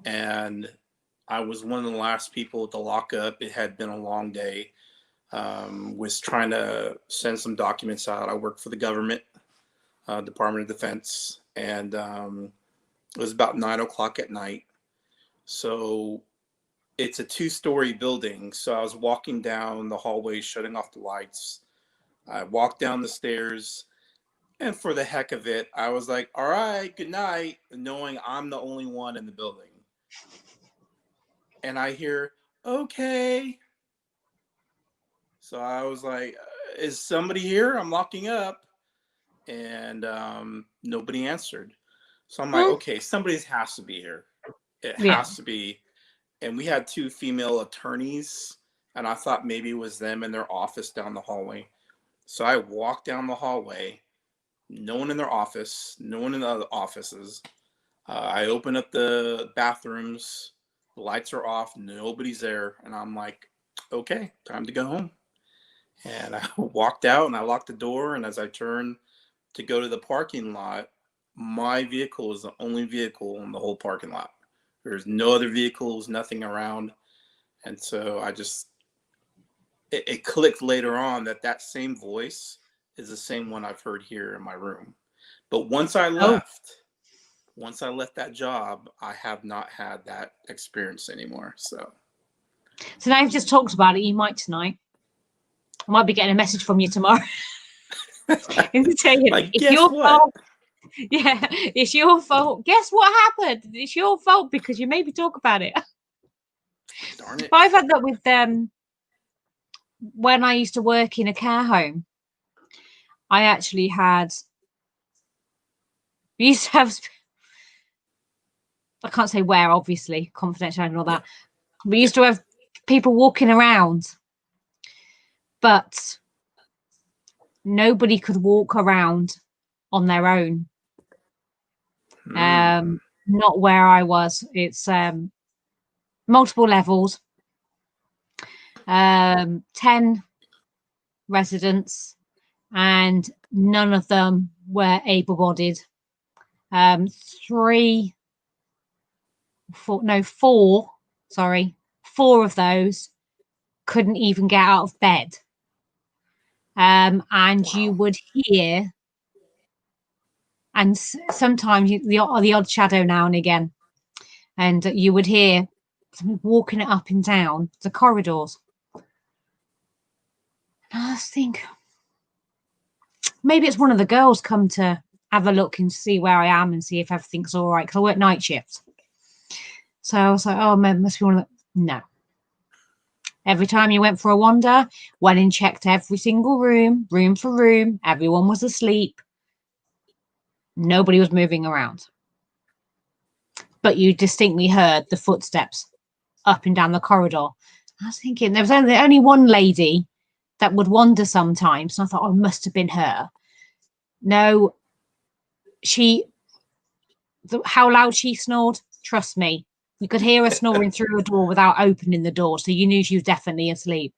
and I was one of the last people to lock up. It had been a long day. Was trying to send some documents out. I worked for the government, Department of Defense, and it was about 9 o'clock at night. So it's a 2-story building. So I was walking down the hallway, shutting off the lights. I walked down the stairs, and for the heck of it, I was like, all right, good night, knowing I'm the only one in the building. and I hear, okay. So I was like, is somebody here? I'm locking up. And nobody answered. So I'm like, okay, somebody has to be here. It Yeah. has to be. And we had 2 female attorneys, and I thought maybe it was them in their office down the hallway. So I walked down the hallway, no one in their office, no one in the other offices. I open up the bathrooms, the lights are off, nobody's there. And I'm like, okay, time to go home. And I walked out and I locked the door. And as I turned to go to the parking lot, my vehicle is the only vehicle in the whole parking lot. There's no other vehicles, nothing around. And so it clicked later on that same voice is the same one I've heard here in my room. But once I left that job, I have not had that experience anymore. So now you've just talked about it. You might tonight. I might be getting a message from you tomorrow. like, it's guess your what? fault. Yeah, it's your fault. Guess what happened? It's your fault because you made me talk about it. Darn it. But I've had that with when I used to work in a care home. I actually we used to have, I can't say where, obviously, confidential and all that. Yeah. We used to have people walking around, but nobody could walk around on their own. Not where I was. It's multiple levels, 10 residents, and none of them were able-bodied. 4 of those couldn't even get out of bed. And wow. You would hear, and sometimes the odd shadow now and again, and you would hear somebody walking it up and down the corridors. And I just think maybe it's one of the girls come to have a look and see where I am and see if everything's all right, because I work night shifts. So I was like, oh, man, must be one of the... No. Every time you went for a wander, went and checked every single room for room. Everyone was asleep. Nobody was moving around. But you distinctly heard the footsteps up and down the corridor. I was thinking there was only one lady that would wander sometimes. And I thought, oh, it must have been her. No, how loud she snored, trust me. You could hear her snoring through a door without opening the door. So you knew she was definitely asleep.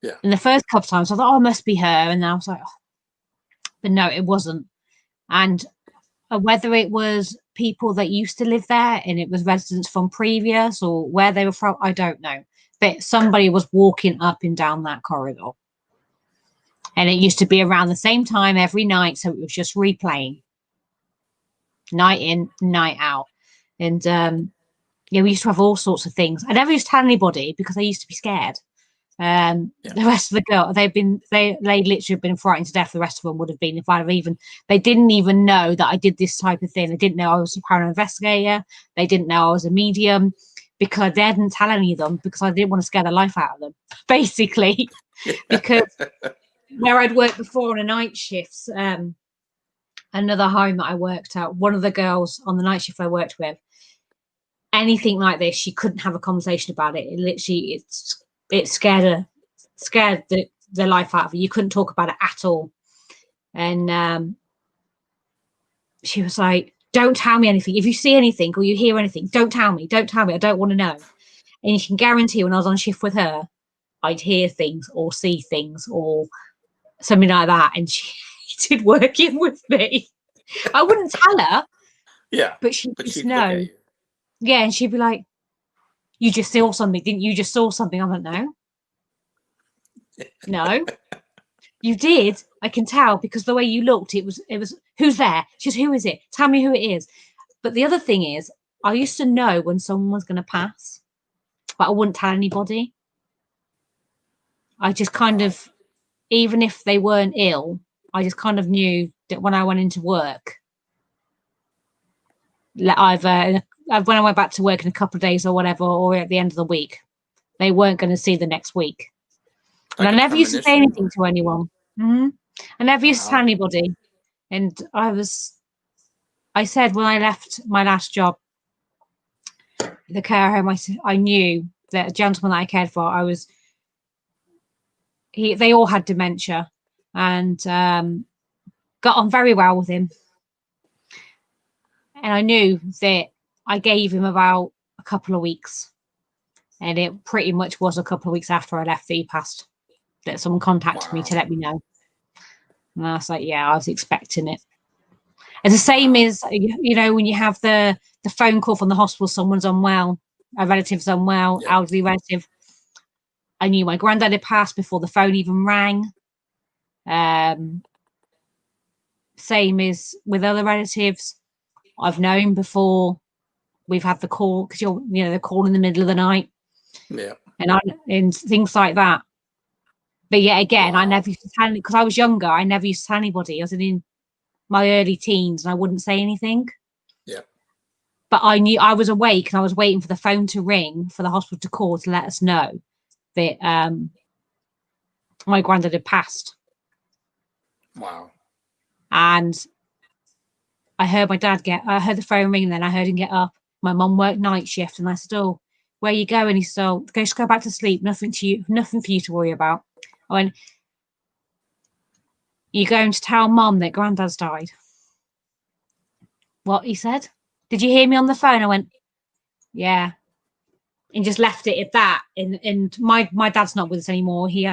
Yeah. And the first couple of times I thought, oh, it must be her. And I was like, oh. But no, it wasn't. And whether it was people that used to live there and it was residents from previous or where they were from, I don't know. But somebody was walking up and down that corridor. And it used to be around the same time every night. So it was just replaying. Night in, night out. And yeah, we used to have all sorts of things. I never used to tell anybody because I used to be scared. The rest of the girls, they literally have been frightened to death. The rest of them would have been if I'd have they didn't even know that I did this type of thing. They didn't know I was a paranormal investigator. They didn't know I was a medium because I didn't tell any of them because I didn't want to scare the life out of them, basically. Because where I'd worked before on a night shifts, another home that I worked at, one of the girls on the night shift I worked with, anything like this, she couldn't have a conversation about it. It literally, it scared the life out of her. You couldn't talk about it at all. And she was like, don't tell me anything. If you see anything or you hear anything, don't tell me. Don't tell me. I don't want to know. And you can guarantee when I was on shift with her, I'd hear things or see things or something like that. And she did work in with me. I wouldn't tell her. Yeah. But she'd know. Yeah, and she'd be like, you just saw something, didn't you? Just saw something. I'm like, no. No. You did. I can tell because the way you looked, it was, who's there? She's, who is it? Tell me who it is. But the other thing is, I used to know when someone was going to pass, but I wouldn't tell anybody. I just kind of, even if they weren't ill, I just kind of knew that when I went into work, either when I went back to work in a couple of days or whatever, or at the end of the week, they weren't going to see the next week. And Like I never used to say anything to anyone. I never used to tell anybody. And I said when I left my last job, the care home, I knew that a gentleman that I cared for, they all had dementia, and got on very well with him. And I knew that I gave him about a couple of weeks, and it pretty much was a couple of weeks after I left that he passed, that someone contacted me to let me know. And I was like, yeah, I was expecting it. It's the same as, you know, when you have the phone call from the hospital, someone's unwell, a relative's unwell, elderly relative. I knew my granddad had passed before the phone even rang. Same as with other relatives. I've known before we've had the call, because the call in the middle of the night. Yeah. And things like that. But yet again, I never used to tell, because I was younger, I never used to tell anybody. I was in my early teens and I wouldn't say anything. Yeah. But I knew I was awake and I was waiting for the phone to ring for the hospital to call to let us know that my granddad had passed. Wow. And I heard I heard the phone ring, and then I heard him get up. My mum worked night shift, and I said, "Oh, where are you going?" He said, "Oh, just go back to sleep. Nothing for you to worry about." I went, "You're going to tell Mum that Granddad's died?" What? He said. "Did you hear me on the phone?" I went, "Yeah," and just left it at that. And my dad's not with us anymore. He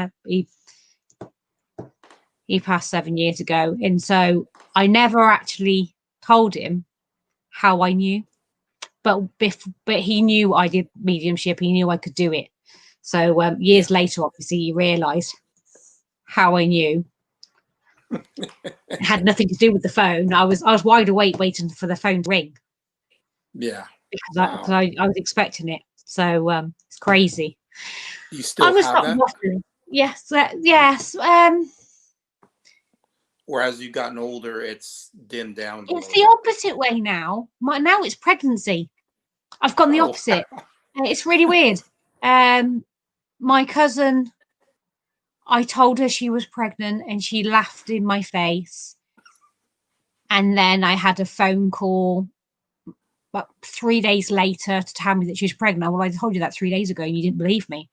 passed 7 years ago, and so I never actually told him how I knew. But he knew I did mediumship. He knew I could do it. So years later, obviously, he realised how I knew. It had nothing to do with the phone. I was wide awake waiting for the phone to ring. Yeah. Because I was expecting it. So it's crazy. You still have that? Waffling. Yes. Yes. Or as you've gotten older, it's dimmed down. It's the opposite way now. Now it's pregnancy. I've gone the opposite. It's really weird. My cousin, I told her she was pregnant and she laughed in my face. And then I had a phone call about 3 days later to tell me that she was pregnant. Well, I told you that 3 days ago and you didn't believe me.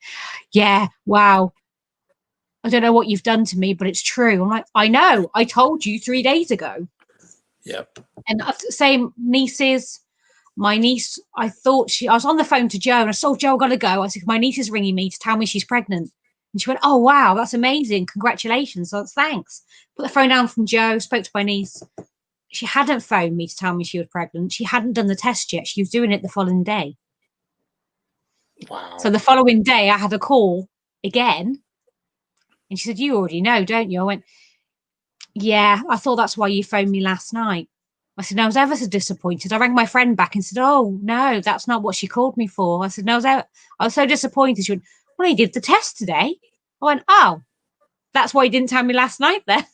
Yeah, wow. I don't know what you've done to me, but it's true. I'm like, I know. I told you 3 days ago. Yep. And same nieces. My niece, I was on the phone to Joe and I saw Joe, got to go. I said, my niece is ringing me to tell me she's pregnant. And she went, oh, wow, that's amazing. Congratulations. So thanks. Put the phone down from Joe, spoke to my niece. She hadn't phoned me to tell me she was pregnant. She hadn't done the test yet. She was doing it the following day. Wow. So the following day, I had a call again. And she said, you already know, don't you? I went, yeah, I thought that's why you phoned me last night. I said, no, I was ever so disappointed. I rang my friend back and said, oh, no, that's not what she called me for. I said, no, I was so disappointed. She went, well, he did the test today. I went, oh, that's why he didn't tell me last night then.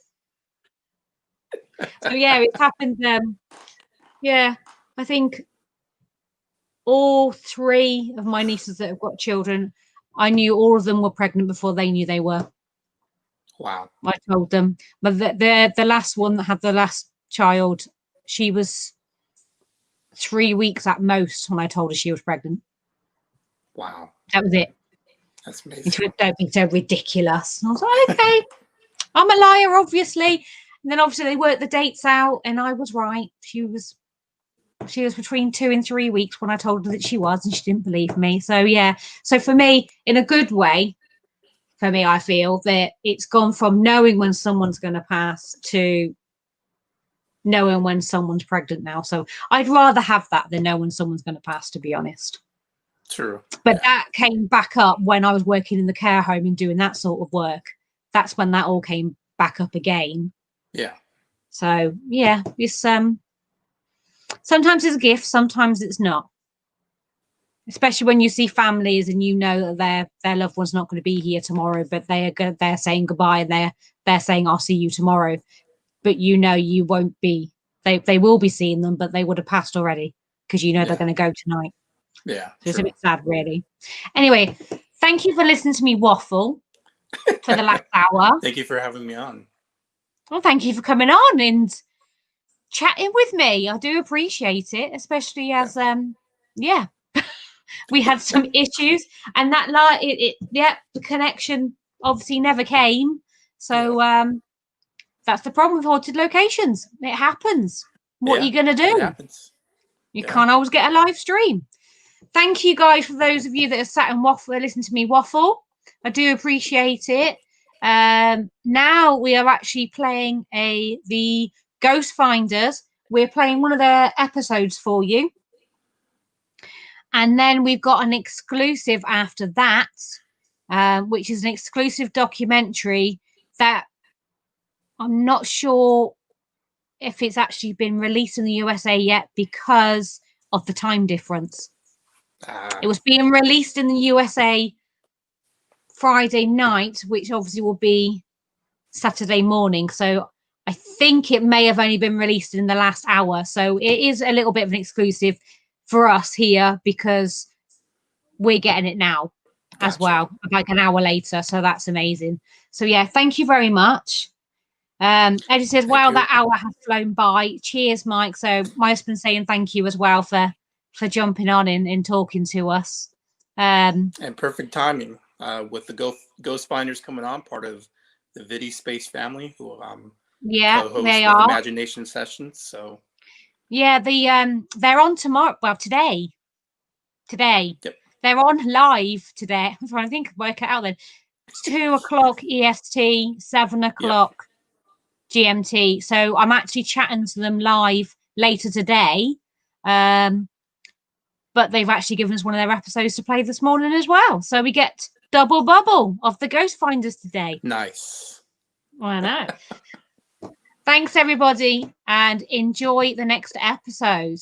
So, yeah, it's happened. Yeah, I think all three of my nieces that have got children, I knew all of them were pregnant before they knew they were. Wow. I told them. But the last one that had the last child, she was 3 weeks at most when I told her she was pregnant. Wow. That was it. That's amazing. And she went, don't be so ridiculous. And I was like, okay, I'm a liar, obviously. And then obviously they worked the dates out and I was right. She was between 2 and 3 weeks when I told her that she was, and she didn't believe me. So yeah. So for me, in a good way, I feel that it's gone from knowing when someone's going to pass to knowing when someone's pregnant now. So I'd rather have that than know when someone's going to pass, to be honest. True. But that came back up when I was working in the care home and doing that sort of work. That's when that all came back up again. Yeah. So yeah, it's sometimes it's a gift, sometimes it's not. Especially when you see families and you know that their loved one's not going to be here tomorrow, but they're saying goodbye and they're saying I'll see you tomorrow. But you know you won't be. They will be seeing them, but they would have passed already. because you know they're going to go tonight. Yeah. So it's a bit sad, really. Anyway, thank you for listening to me waffle for the last hour. Thank you for having me on. Well, thank you for coming on and chatting with me. I do appreciate it, especially as we had some issues, and that the connection obviously never came. So that's the problem with haunted locations. It happens. What are you gonna do? It happens. You can't always get a live stream. Thank you guys for those of you that have sat and listen to me waffle. I do appreciate it. Now we are actually playing the Ghost Finders. We're playing one of their episodes for you. And then we've got an exclusive after that, which is an exclusive documentary that I'm not sure if it's actually been released in the USA yet because of the time difference. It was being released in the USA Friday night, which obviously will be Saturday morning. So I think it may have only been released in the last hour. So it is a little bit of an exclusive for us here because we're getting it now as well, like an hour later. So that's amazing. So yeah, thank you very much. Eddie says, wow, that hour has flown by. Cheers, Mike. So my husband's saying thank you as well for jumping on and talking to us. And perfect timing with the Ghost Finders coming on, part of the Vidi Space family, who co-host they are Imagination Sessions. So yeah, they're on tomorrow. Well, today. Yep. They're on live today. I'm trying to think, work it out then. 2 o'clock EST, 7 o'clock GMT. So I'm actually chatting to them live later today. But they've actually given us one of their episodes to play this morning as well. So we get double bubble of the Ghost Finders today. Nice. I know. Thanks, everybody, and enjoy the next episode.